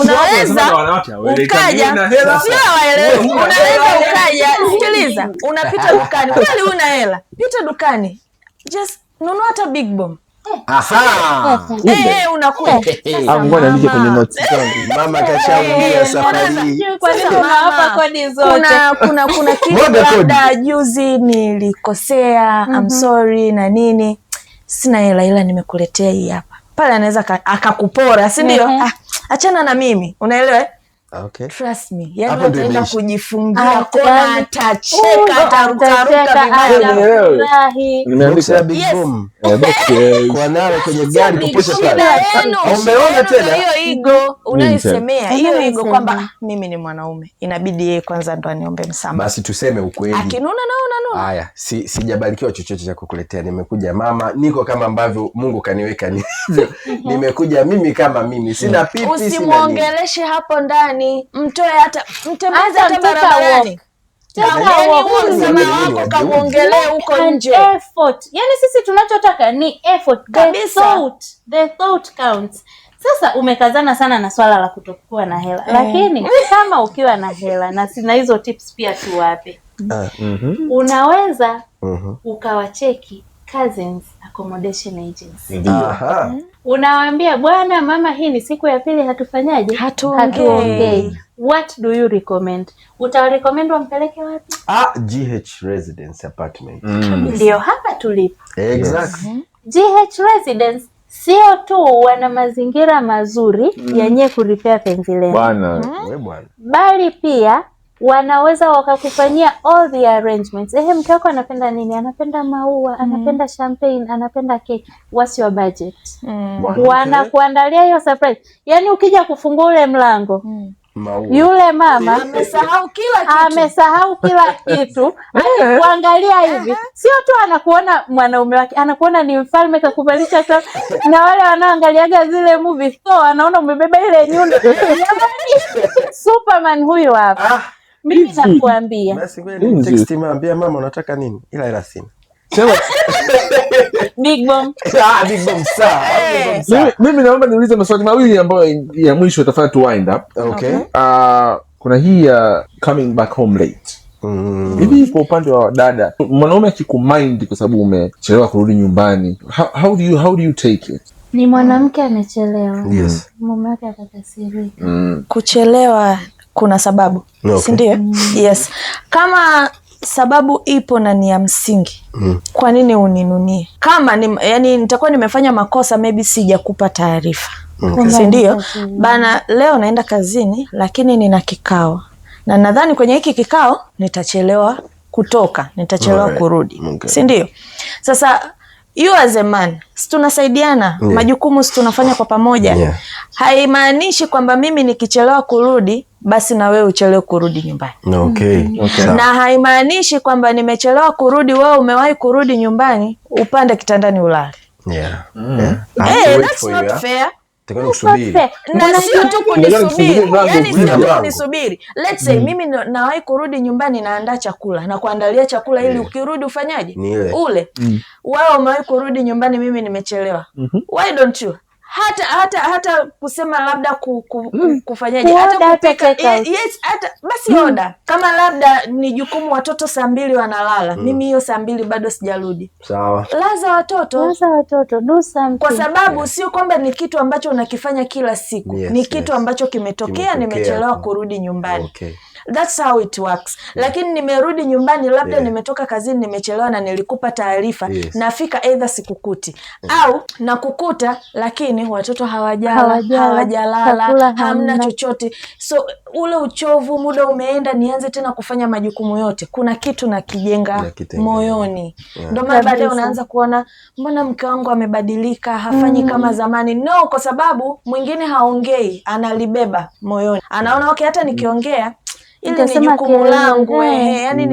Unaweza ukaja, sio waelewe. Unaweza ukaja, sikiliza, unapita dukani, kweli una hela, pita dukani, just nunua hata Big Bomb. Unakuwa ngoja nije kwenye notes zangu. Mama kashaambia safari. Kwa nini unawapa kodi zote? Kuna kitu labda juzi nilikosea, I'm sorry na nini. Sina hela ila nimekuletea hii hapa. Pale anaweza akakupora, si ndio? Achana na mimi. Unaelewa? Okay. Trust me. Yaani utaenda kujifungia kona, atacheka, ataruka vibaya. Nimeandika Big Bomb. Kwa nalo kwenye gari kuposha pale. Umeona tena hiyo ego unaisemea, hiyo ego kwamba mimi ni mwanaume. Inabidi yeye kwanza ndo aniombe msamaha. Basi tuseme ukweli. Akinuna na unanuna. Haya, sijabarikiwa chochote cha kukuletea. Nimekuja mama, niko kama ambavyo Mungu kaniweka ni. Nimekuja mimi kama mimi. Sina pipi, sina. Usimuongeleshe hapo ndani. Mtoe hata mtembeze hata barabarani. Kamuongelee huko nje. Effort. Yaani sisi tunachotaka ni effort. The thought counts. Sasa umekazana sana na swala la kutokuwa na hela. Lakini kama ukiwa na hela na sina hizo tips pia tuwape. Unaweza ukawacheki Cousins Accommodation Agency. Unawaambia bwana mama, hii ni siku ya pili hatufanyaje? Hatuongei. What do you recommend? Utawarecommend wampeleke wapi? GH Residence Apartment. Ndio hapa tulipo. Exactly. GH Residence sio tu wana mazingira mazuri yenye kuripea penzi lenu. Bwana. Bali pia wanaweza wakakufanyia all the arrangements. Mke wako anapenda nini? Anapenda maua, anapenda champagne, anapenda cake. What's your budget? Wanakuandalia hiyo surprise. Yaani ukija kufungua ule mlango, yule mama amesahau kila kitu. Kuangalia hivi, sio tu anakuona mwanaume wake, anakuona ni mfalme kakubalisha tu. Na wale wanaoangaliaga zile movie, so anaona umebeba ile nyundo. Superman huyu hapa. Mimi nakuambia. Basi wewe text mwambie mama unataka nini? Ila sina. Big Bomb. Big Bomb sawa. Mimi naomba niulize maswali mawili ambayo ya mwisho utafanya tu wind up. Okay. Kuna hii coming back home late. Hivi kwa upande wa dada, mwanaume akikumind kwa sababu umechelewa kurudi nyumbani, how do you take it? Ni mwanamke amechelewa. Yes. Mume wake atakasirika. Kuchelewa kuna sababu. Si ndio? Yes. Kama sababu ipo na ni ya msingi, kwa nini uninunie? Kama yani nitakuwa nimefanya makosa, maybe sijakupa taarifa. Si ndio? Bana, leo naenda kazini lakini nina kikao. Na nadhani kwenye hiki kikao nitachelewa kutoka, nitachelewa kurudi. Si ndio? Sasa you as a man, tunasaidiana, majukumu tunafanya kwa pamoja. Haimaanishi kwamba mimi nikichelewa kurudi basi na wewe uchelewe kurudi nyumbani. Na haimaanishi kwamba nimechelewa kurudi wewe umewahi kurudi nyumbani upande kitandani ulale. That's not fair. Na sio tu kunisubiri. Yaani sio kunisubiri. Let's say mimi nawahi kurudi nyumbani naandaa chakula na kuandalia chakula ili ukirudi ufanyaje? Ule. Wewe umewahi kurudi nyumbani mimi nimechelewa. Why don't you? Hata kusema labda kufanyaje, hata kupika. Yes, hata basi oda. Kama labda ni jukumu watoto saa 2 wanalala, mimi hiyo saa 2 bado sijarudi. Sawa. Laza watoto, do something. Kwa sababu sio kwamba ni kitu ambacho unakifanya kila siku. Ni kitu ambacho kimetokea, nimechelewa kurudi nyumbani. That's how it works. Lakini nimerudi nyumbani labda nimetoka kazini nimechelewa na nilikupa taarifa, nafika either sikukuti au nakukuta lakini watoto hawajalala, hamna chochote. So ule uchovu, muda umeenda, nianze tena kufanya majukumu yote. Kuna kitu na kijenga moyoni. Ndio maana baadaye unaanza kuona mbona mke wangu amebadilika, hafanyi kama zamani. No, kwa sababu mwingine haongei, analibeba moyoni. Anaona okay, hata nikiongea ili ni jukumu langu. Yani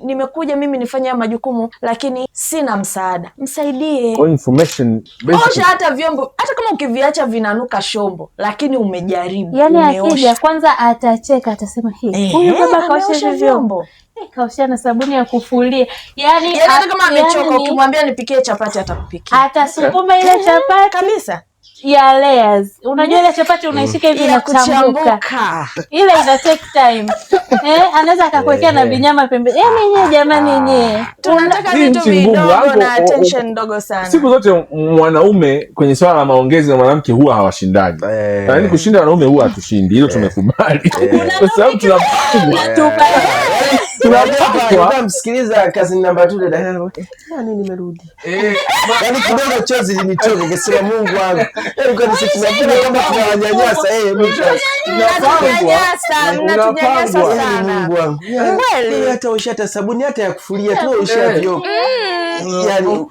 nimekuja mimi nifanye majukumu lakini sina msaada. Msaidie. Information basically. Hata vyombo, hata kama ukiviacha vinanuka shombo lakini umejaribu. Yani akija kwanza atacheka, atasema huyu baba kaosha vyombo. Kaosha na sabuni ya kufulia. Yani hata kama amechoka ukimwambia nipikie chapati atakupikia. Atasukuma ile chapati kabisa. ya layers. Unajua ile chapati unaishika hivi inachambuka. Ile ina take time. Anaweza akakuwekea na vinyama pembe. Yaani jamani tunataka vitu vidogo na attention ndogo sana. Siku zote mwanaume kwenye swala la maongezi na mwanamke huwa hawashindani. Yaani kushinda wanaume huwa hatushindi. Hilo tumekubali. Kwa sababu tunapaswa msikiliza kazi namba 2 dada yangu. Yaani nimerudi. Yaani kidogo chozi linitoka nikasema Mungu wangu. Yaani kwa nini tunapenda kama tunawanyanyasa tunapangwa sana. Mungu wangu. Kweli hata ushata sabuni hata ya kufulia tu ushavyo. Yaani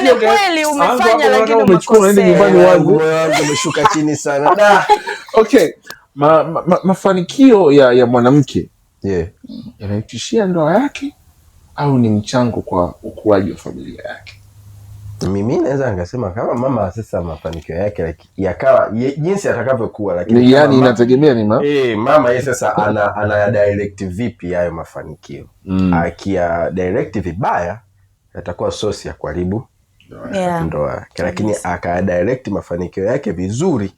kweli umefanya lakini umechukua unaenda nyumbani wangu umeshuka chini sana. Okay. Mafanikio ya mwanamke yanaitishia ndoa yake au ni mchango kwa ukuaji wa familia yake? Mimi naweza ngasema kama mama sasa mafanikio yake yakawa jinsi atakavyokuwa, lakini yani inategemea ni mama yeye sasa ana direct vipi hayo mafanikio. Akia direct vibaya atakuwa source ya kuharibu ndoa, lakini aka direct mafanikio yake vizuri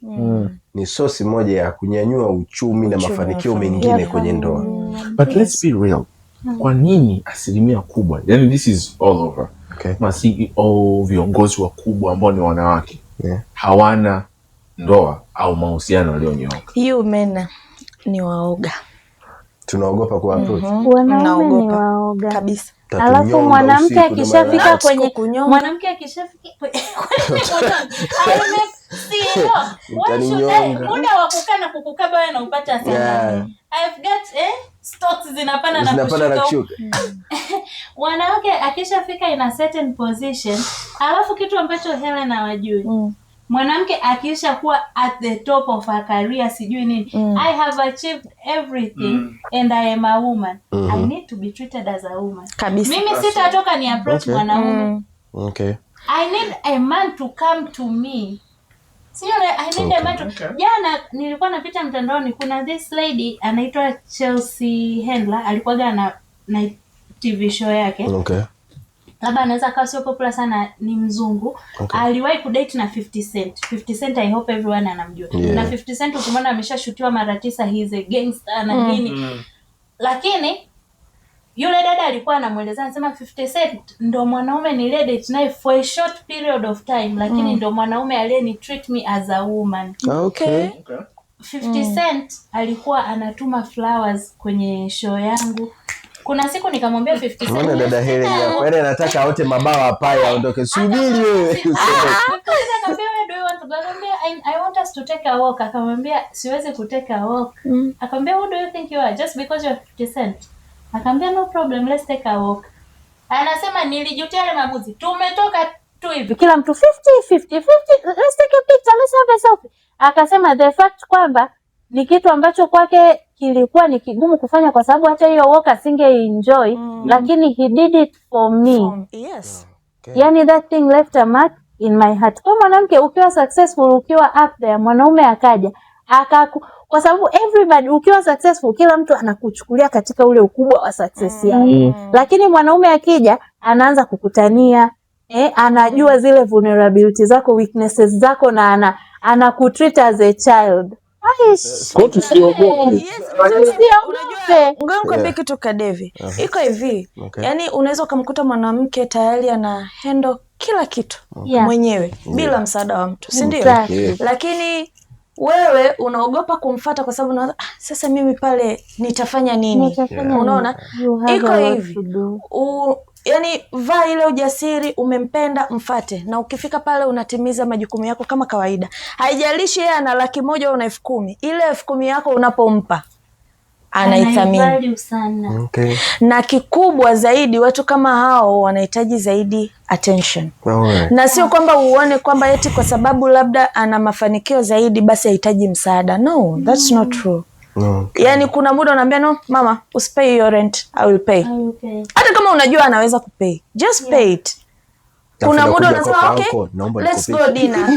ni source moja ya kunyanyua uchumi na mafanikio mengine kwenye ndoa. But let's be real. Kwa nini asilimia kubwa, yani this is all over, CEO, viongozi wakubwa ambao ni wanawake hawana ndoa au mahusiano yaliyonyooka? You men ni waoga. Tunaogopa kwa approach. Wanaume ni waoga kabisa. Alafu mwanamke akishafika kwenye muda wa kukaa na kukukaba wewe na upata sana. I've got stocks zinapanda na kushuka. Wanawake akishafika in a certain position, alafu kitu ambacho Helen hawajui. Mwanamke akisha kuwa at the top of her career sijui nini, I have achieved everything and I am a woman. I need to be treated as a woman. Kabisa. Mimi sitatoka ni approach mwanaume. Okay. I need a man to come to me. I need a man to... Jana nilikuwa napita mtandaoni, kuna this lady anaitwa Chelsea Handler, alikuwa na TV show yake. Okay. Labda anaweza kawa sio popular sana, ni mzungu. Aliwahi kudate na 50 Cent. 50 Cent I hope everyone anamjua. Na 50 Cent ukimwona ameshashutiwa mara 9, he is a gangster na nini. Lakini yule dada alikuwa anamueleza, anasema 50 Cent ndo mwanaume nilidate naye for a short period of time, lakini ndo mwanaume aliyeni treat me as a woman. Okay. 50 Cent alikuwa anatuma flowers kwenye show yangu. Kuna siku nikamwambia 50 Cent, mbona dada Helen yako yeye anataka aote mabawa paya aondoke, subiri wewe. Akamwambia do you want to go? I want us to take a walk. Akamwambia siwezi ku take a walk. Akamwambia who do you think you are, just because you're 50 Cent? Akamwambia no problem, let's take a walk. Anasema nilijutia ile maamuzi. Tumetoka tu hivi kila mtu 50 let's take a picture, let's have a selfie. Akasema the fact kwamba ni kitu ambacho kwake kilikuwa ni kigumu kufanya kwa sababu hata hiyo walk asinge enjoy, lakini he did it for me. Yes. Yani that thing left a mark in my heart. Kwa mwanamke ukiwa successful, ukiwa up there, mwanaume akaja kwa sababu everybody ukiwa successful kila mtu anakuchukulia katika ule ukubwa wa success yako. Lakini mwanaume akija anaanza kukutania, anajua zile vulnerabilities zako, weaknesses zako, na anakutreat as a child. Kwa tusiogope. Ngoja nikwambie kitu Kadevi. Iko hivi. Yaani unaweza kumkuta mwanamke tayari ana handle kila kitu mwenyewe bila msaada wa mtu, si ndio? Lakini wewe unaogopa kumfuata kwa sababu unaona sasa mimi pale nitafanya nini? Unaona? Iko hivi. Yani vaa ile ujasiri, umempenda mfate, na ukifika pale unatimiza majukumu yako kama kawaida. Haijalishi yeye ana 100,000 au 10,000. Ile 10,000 yako unapompa anaithamini sana. Na kikubwa zaidi, watu kama hao wanahitaji zaidi attention. Na sio kwamba uone kwamba eti kwa sababu labda ana mafanikio zaidi basi hahitaji msaada. No, that's not true. Yani kuna muda unaambia no mama, usipay your rent, I will pay. Hata kama unajua anaweza kupay, just pay it. Kuna muda unasema okay, let's go dinner.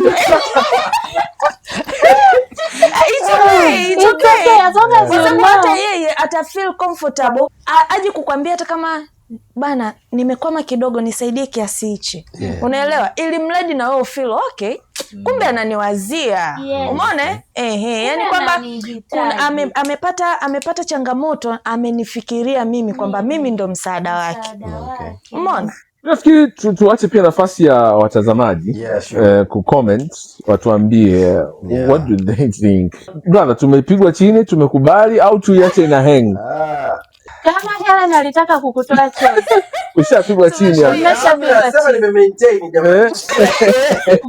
It's okay. As long as you know. Hata yeye ata feel comfortable. Aje kukwambia hata kama nimekwama kidogo nisaidie kiasi hichi. Unaelewa? Ili mradi na wewe feel okay, kumbe ananiwazia. Umeona? Yani kwamba amepata changamoto, amenifikiria mimi kwamba mimi ndo msaada wake. Umeona? Nafikiri tuache pia nafasi ya watazamaji kucomment, watuambie what do they think. Brother, tumepigwa chini, tumekubali au tuiache ina hang? Kama Helen alitaka kukutoa chozi, ushapigwa chini hapo. Sasa nimemaintain jamani.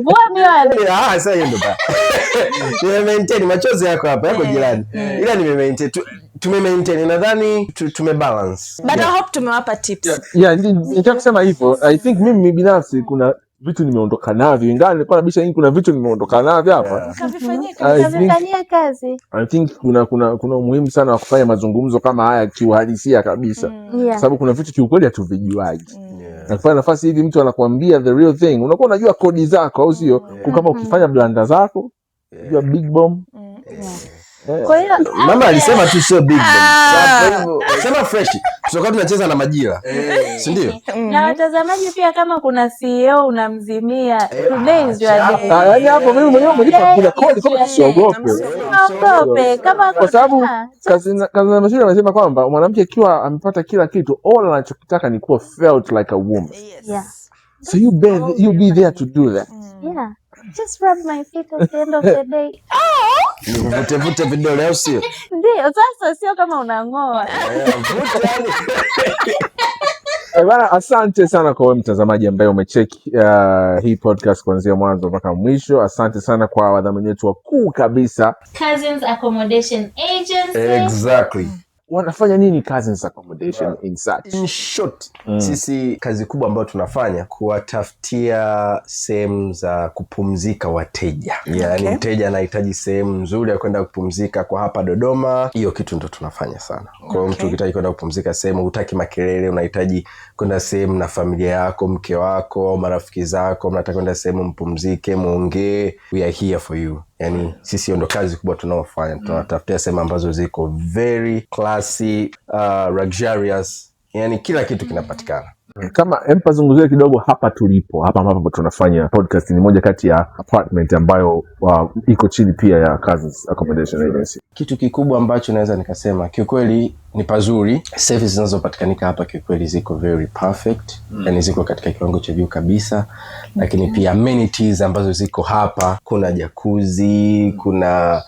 Vua miwani. Sasa hiyo ndo ba. Nimemaintain machozi yako hapa, yako jirani. Ila nimemaintain, tumemaintain, nadhani tumebalance. But I hope tumewapa tips. Nitaka kusema hivyo. I think mimi binafsi kuna vitu nimeondoka navyo, ingawa nilikuwa nabisha kuona vitu nimeondoka navyo hapa. Kavifanyia kazi. I think kuna umuhimu sana wa kufanya mazungumzo kama haya kiuhalisia kabisa. Sababu kuna vitu kiukweli hatuvijuaji. Na kufanya nafasi hivi mtu anakuambia the real thing, unakuwa unajua kodi zako au sio? Kama ukifanya blanda zako, unajua big bomb. Kwa hiyo mama alisema tu sio big bomb. Sema fresh. Tutakuwa tunacheza na majira. Si ndio? Na watazamaji pia, kama kuna CEO unamzimia, today is your day. Yaani hapo mimi mwenyewe umenipa kuna kodi kama usiogope. Kama kwa sababu kazi na mashine anasema kwamba mwanamke akiwa amepata kila kitu, all anachokitaka ni kuwa felt like a woman. So you be there to do that. Just rub my feet at the end of the day. Vute vidole au sio? Ndio, sasa sio kama unangoa. Bana, asante sana kwa wewe mtazamaji ambaye umecheki hii podcast kuanzia mwanzo mpaka mwisho. Asante sana kwa wadhamini wetu wakuu kabisa, Cousins Accommodation Agency. Exactly. Wanafanya nini Cousins Accommodation in search? In short, sisi kazi kubwa ambayo tunafanya kuwatafutia sehemu za kupumzika wateja. Yaani mteja anahitaji sehemu nzuri ya kwenda kupumzika kwa hapa Dodoma, hiyo kitu ndo tunafanya sana. Kwa hiyo mtu ukihitaji kwenda kupumzika sehemu, hutaki makelele, unahitaji kwenda sehemu na familia yako, mke wako au marafiki zako, mnataka kwenda sehemu mpumzike, muongee, we are here for you. Yani sisi ndo kazi kubwa tunaofanya. Tunatafutia sehemu ambazo ziko very classy, luxurious. Yani kila kitu kinapatikana. Kama empazunguzia kidogo hapa tulipo, hapa ambapo tunafanya podcast, ni moja kati ya apartment ambayo iko chini pia ya Cousins Accommodation Agency. Kitu kikubwa ambacho naweza nikasema kiukweli ni pazuri. Services zinazopatikanika hapa kiukweli ziko very perfect. Yani ziko katika kiwango cha juu kabisa. Lakini pia amenities ambazo ziko hapa, kuna jacuzzi, kuna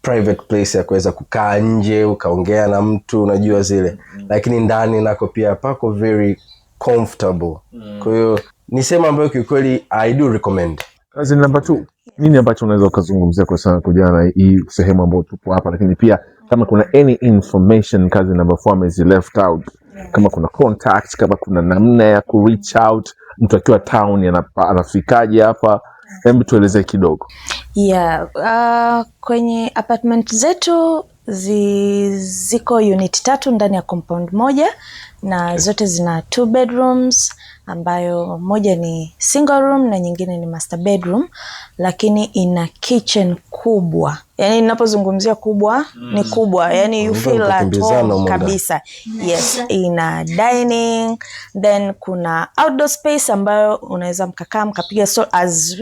private place ya kuweza kukaa nje ukaongea na mtu, unajua zile. Lakini ndani nako pia pako very comfortable. Kwa hiyo ni sehemu ambayo kiukweli I do recommend. Kazi namba 2, nini ambacho unaweza ukazungumzia kwa sana kujana hii sehemu ambayo tupo hapa, lakini pia kama kuna any information kazi namba 4 is left out, kama kuna contact, kama kuna namna ya ku reach out, mtu akiwa town anafikaje hapa, hebu tueleze kidogo. Kwenye apartment zetu ziko unit 3 ndani ya compound moja, na zote zina 2 bedrooms, ambayo moja ni single room na nyingine ni master bedroom, lakini ina kitchen kubwa. Yani ninapozungumzia kubwa ni kubwa, yani you feel at home kabisa. Yes, ina dining, then kuna outdoor space ambayo unaweza mkakaa mkapiga as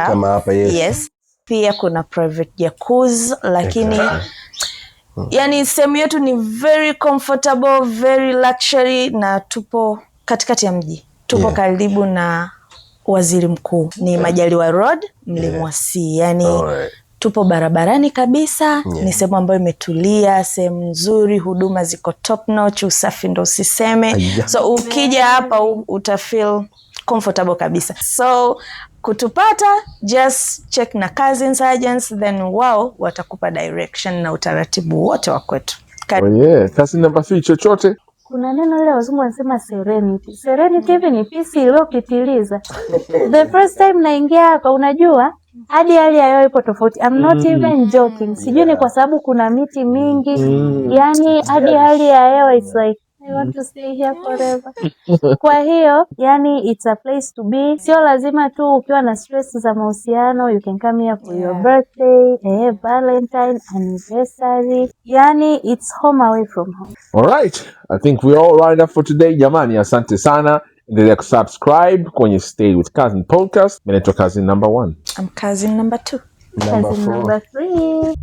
kama hapa. Yes. Pia kuna private jacuzzi, lakini yani sehemu yetu ni very comfortable, very luxury, na tupo katikati ya mji. Tupo karibu na Waziri Mkuu, ni Majaliwa Road, Mlimwasi. Yani tupo barabarani kabisa. Ni sehemu ambayo imetulia, sehemu nzuri, huduma ziko top notch, usafi ndo usiseme. So ukija hapa utafeel comfortable kabisa. So kutupata, just check na Cousins Agents, then wao watakupa direction na utaratibu wote wa kwetu. Kazi namba 3 chochote? Kuna neno leo wazungu wanasema serenity. Serenity hivi ni peace iliyopitiliza. The first time naingia hapa, unajua hadi hali ya hewa ipo tofauti. I'm not even joking. Sijui ni kwa sababu kuna miti mingi. Yani hadi hali ya hewa it's like I want to stay here forever. Kwa hiyo, yani it's a place to be. Sio lazima tu ukiwa na stress za mahusiano, you can come here for your birthday, Valentine, anniversary. Yani it's home away from home. Alright, I think we're all right up for today. Jamani, asante sana. Endelea kusubscribe kwenye Stay with Cousin podcast. Mimi naitwa cousin number 1. I'm cousin number 2. Cousin number 3.